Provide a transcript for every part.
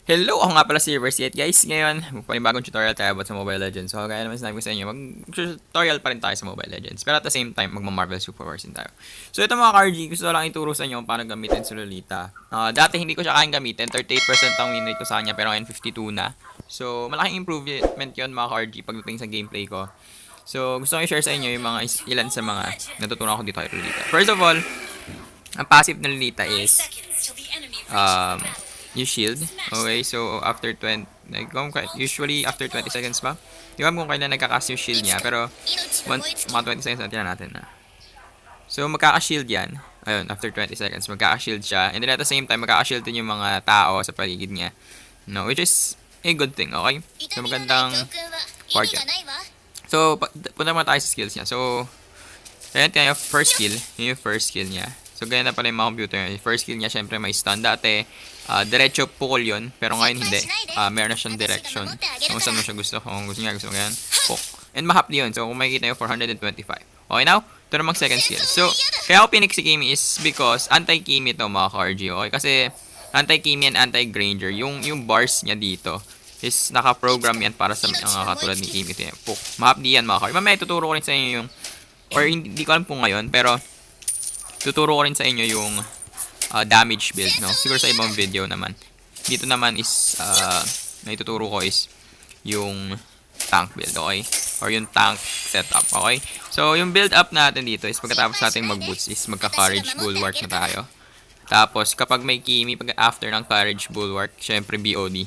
Hello! Ako nga pala si Reverse guys. Ngayon, panibagong tutorial tayo about sa Mobile Legends. So, gaya naman sinabi ko sa inyo, mag-tutorial pa rin tayo sa Mobile Legends. Pero at the same time, magma-Marvel Superwars din tayo. So, ito mga KRG, gusto lang ituro sa inyo paano gamitin si Lolita. Dati hindi ko siya kayang gamitin, 38% ang win rate ko sa kanya, pero ngayon 52 na. So, malaking improvement yun mga KRG pagdating sa gameplay ko. So, gusto ko i-share sa inyo yung mga ilan sa mga natutunan ko dito kay Lolita. First of all, ang passive na Lolita is yung shield. Okay, so after 20, usually after 20 seconds ba? Di ba kung kailan nagkakast yung shield niya, pero mga 20 seconds natin natin na. So magkaka-shield yan. Ayun, after 20 seconds, magkaka-shield siya. And then at the same time, magkaka-shield din yung mga tao sa paligid niya. No, which is a good thing, okay? So magandang part yun. So, punta muna tayo sa skills niya. So, ayan kaya yung first skill. Yun yung first skill niya. So, ganyan na pala yung mga computer niya. Yung first skill niya, syempre may stun. Dati, diretso pukol yun. Pero ngayon hindi. Meron na siyang direction. Kung saan mo siya gusto. Kung gusto niya, gusto mo ganyan. Poke. And mahapli yun. So, kung makikita nyo, 425. Okay, now, ito namang second skill. So, kaya ako pinik si Kimi is because anti-Kimi to mga KRG. Okay, kasi anti-Kimi and anti-Granger. Yung bars niya dito is naka-program yan para sa mga katulad ni Kimi. Poke. Mahapli yan mga KRG. Mamaya tuturo ko rin sa inyo yung or hindi ko alam po ngayon, pero tuturo ko rin sa inyo yung damage build, no? Siguro sa ibang video naman. Dito naman is na ituturo ko is yung tank build, okay? Or yung tank setup, okay? So, yung build up natin dito is pagkatapos natin mag-boots is magka-courage bulwark na tayo. Tapos, kapag may Kimi, pag after ng courage bulwark, syempre BOD.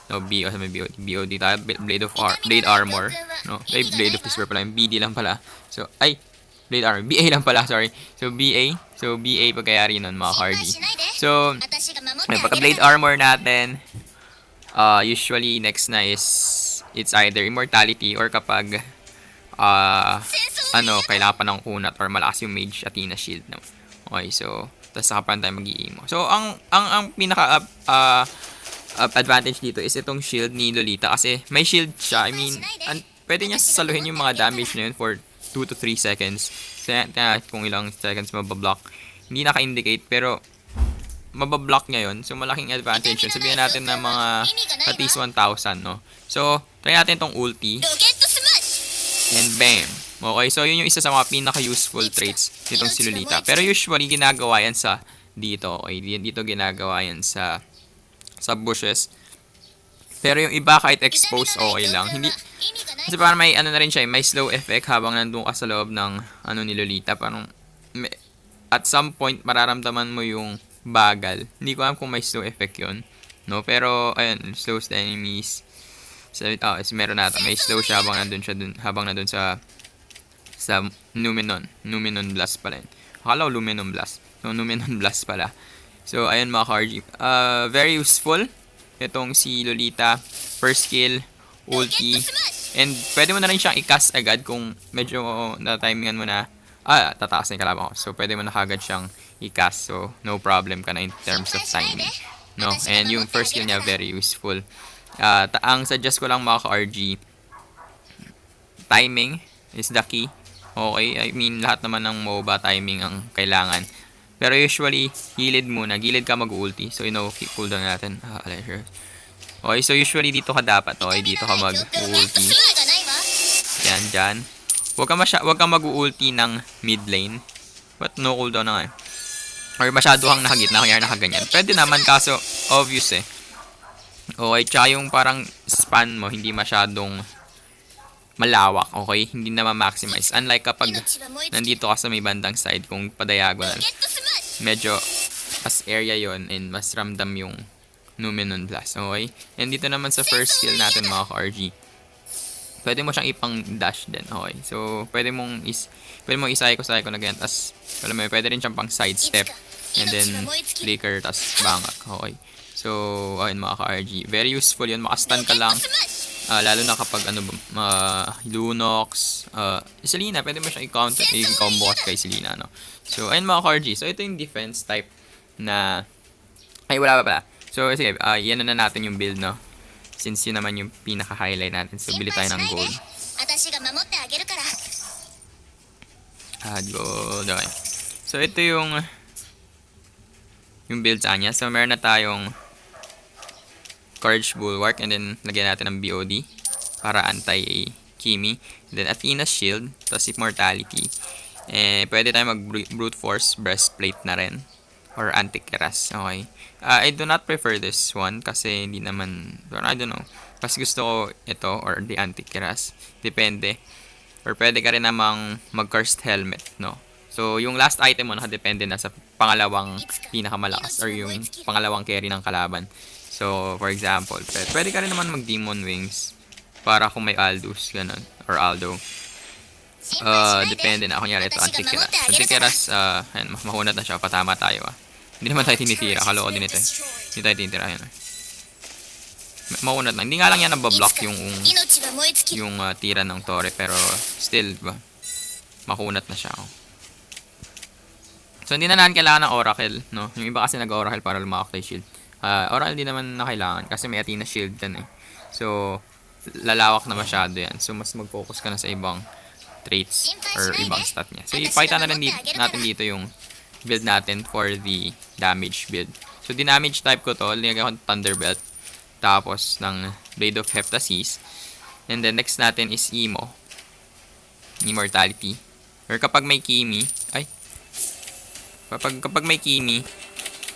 No, BOD tayo, blade armor, no? Ay, blade of whisper pala, yung BD lang pala. So, blade armor, BA lang pala, sorry. So, BA pagkayari nun, mga KRG. So, pagka blade armor natin, usually next na is, it's either immortality or kapag, kailangan pa ng kunat or malakas yung mage Athena shield, no? Okay, so, tapos saka pa tayo mag-i-emo. So, ang pinaka, advantage dito is itong shield ni Lolita kasi may shield siya. I mean, pwede niya saluhin yung mga damage na yun for 2 to 3 seconds. Kung ilang seconds mabablock. Hindi naka-indicate pero mabablock niya yun. So malaking advantage yun. Sabihin natin na mga at least 1,000, no? So, try natin tong ulti. And bam! Okay, so yun yung isa sa mga pinaka-useful traits nitong si Lolita. Pero usually ginagawa yan sa dito. Okay, dito ginagawa yan sa bushes. Pero yung iba kahit expose okay lang. Hindi kasi parang may na rin siya, may slow effect habang nandun ka sa loob ng ni Lolita. Parang at some point mararamdaman mo yung bagal. Hindi ko alam kung may slow effect yun, no? Pero ayun, slows the enemies. So, meron nata. May slow siya habang nandun sa Numenon Blast pala yun. Akala ko Luminon Blast. So, Numenon Blast pala. So, ayun mga KRG. Very useful. Itong si Lolita. First skill, ulti. And pwede mo na rin siyang i-cast agad kung medyo na-timingan mo na. Tataas na yung kalaban ko. So, pwede mo na kagad siyang i-cast. So, no problem ka na in terms of timing. No? And yung first skill niya, very useful. Ang suggest ko lang mga KRG, timing is the key. Okay? I mean, lahat naman ng MOBA timing ang kailangan. Pero usually, gilid muna. Gilid ka mag-ulti. So, keep cooldown natin. Sure. Okay, so usually dito ka dapat. Okay, dito ka mag-ulti. Yan, dyan. Huwag ka mag-ulti ng mid lane. But no cooldown na nga eh. Or masyado kang nakagitna, kaya nakaganyan. Pwede naman, kaso obvious eh. Okay, tsaka yung parang span mo, hindi masyadong malawak, okay? Hindi na ma-maximize. Unlike kapag nandito ka sa may bandang side, kung pa-diagonal, medyo mas area yon and mas ramdam yung Numenon Blast, okay? And dito naman sa first skill natin mga KRG, pwede mo siyang ipang-dash din, okay? So, pwede mong isa-ko na ganyan, tas pwede rin siyang pang-sidestep, and then flicker, tas bangak, okay? So, ayun mga KRG, very useful yun, makastun ka lang. Lalo na kapag Lunox, Selena, pwede mo siyang i-combo kay Selena, no? So, ayun mga KRG. So, ito yung defense type na, wala pa pala. So, sige, yan na natin yung build, no? Since yun naman yung pinaka-highlight natin. So, bili tayo ng gold. Gold, okay. So, ito yung build sa kanya. So, meron na tayong Courage Bulwark, and then lagyan natin ng BOD para anti-Kimi. Then Athena's Shield, tapos Immortality. Pwede tayo mag-Brute Force Breastplate na rin. Or Anti-Keras. Okay. I do not prefer this one kasi hindi naman, I don't know. Mas gusto ko ito or the Anti-Keras. Depende. Or pwede ka rin namang mag-Cursed Helmet, no? So, yung last item mo nakadepende na sa pangalawang pinakamalakas or yung pangalawang carry ng kalaban. So, for example, pwede ka rin naman mag-Demon Wings para kung may Aldous, ganun, or Aldo. Depende na. Kunyari ito, Anti-Keras. Anti-Keras, ayan, mahunat na siya. Patama tayo, Hindi naman tayo tinitira. Kaloko din ito, Hindi tayo tinitira, ayan, Mahunat na. Hindi nga lang yan nabablock yung tira ng Torre, pero still, diba? Mahunat na siya, So, hindi na natin kailangan ng Oracle, no? Yung iba kasi nag-Oracle para lumakak tayo shield. Oracle din naman na kailangan kasi may Athena shield yan, So, lalawak na masyado yan. So, mas mag-focus ka na sa ibang traits or ibang stat niya. So, ipakita na lang natin dito yung build natin for the damage build. So, the damage type ko to, linagay ko Thunderbelt. Tapos, ng Blade of Heptasis. And then, next natin is Emo. Immortality. Or kapag may Kimi, kapag may Kimi,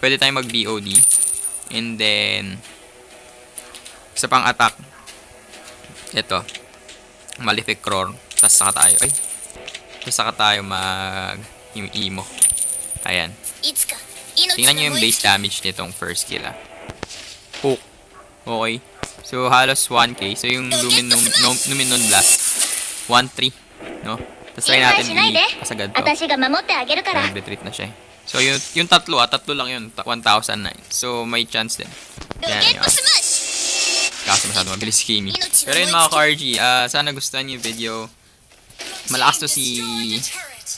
pwede tayong mag-BOD. And then, sa pang-attack, ito, Malefic Roar. Tapos saka tayo mag-Emo. Ayan. Tingnan nyo yung base damage nitong first kill, Hook. Okay. So, halos 1k. So, yung Luminon Blast, 1-3. No? Tapos try natin i-kasagad to. Nag-retreat na siya, So, yung tatlo lang yun. 1,009. So, may chance din. Yan, yun. Kaso masyado mabilis si Kimi. Pero yun mga ka-RG, sana gustuhan niyo yung video. Malakas to si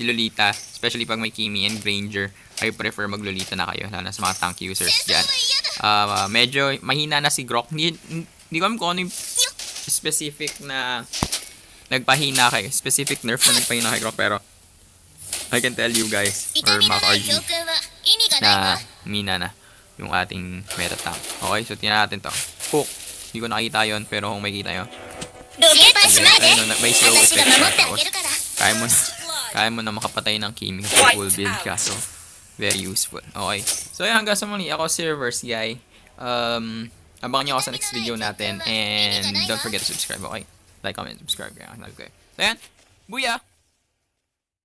Lolita. Especially pag may Kimi and Granger. I prefer mag-Lolita na kayo. Lalo na sa mga tank users dyan. Medyo mahina na si Grok. Hindi ko alam kung ano yung specific na nagpahina kay. Specific nerf na nagpahina kay Grok. Pero I can tell you guys, or mga ka-RG, na mina na yung ating meta tank. Okay, so tingnan natin to. Hook. Hindi ko nakita yun, pero kung makikita yun. Ayun, may slow effect siya. Tapos, kaya mo na makapatay ng Kimi sa full build ka. So, very useful. Okay. So, yun, hanggang sa muli. Ako si Reverse Guy. Abangan nyo ako sa next video natin. And don't forget to subscribe, okay? Like, comment, subscribe. So, yan. Booyah!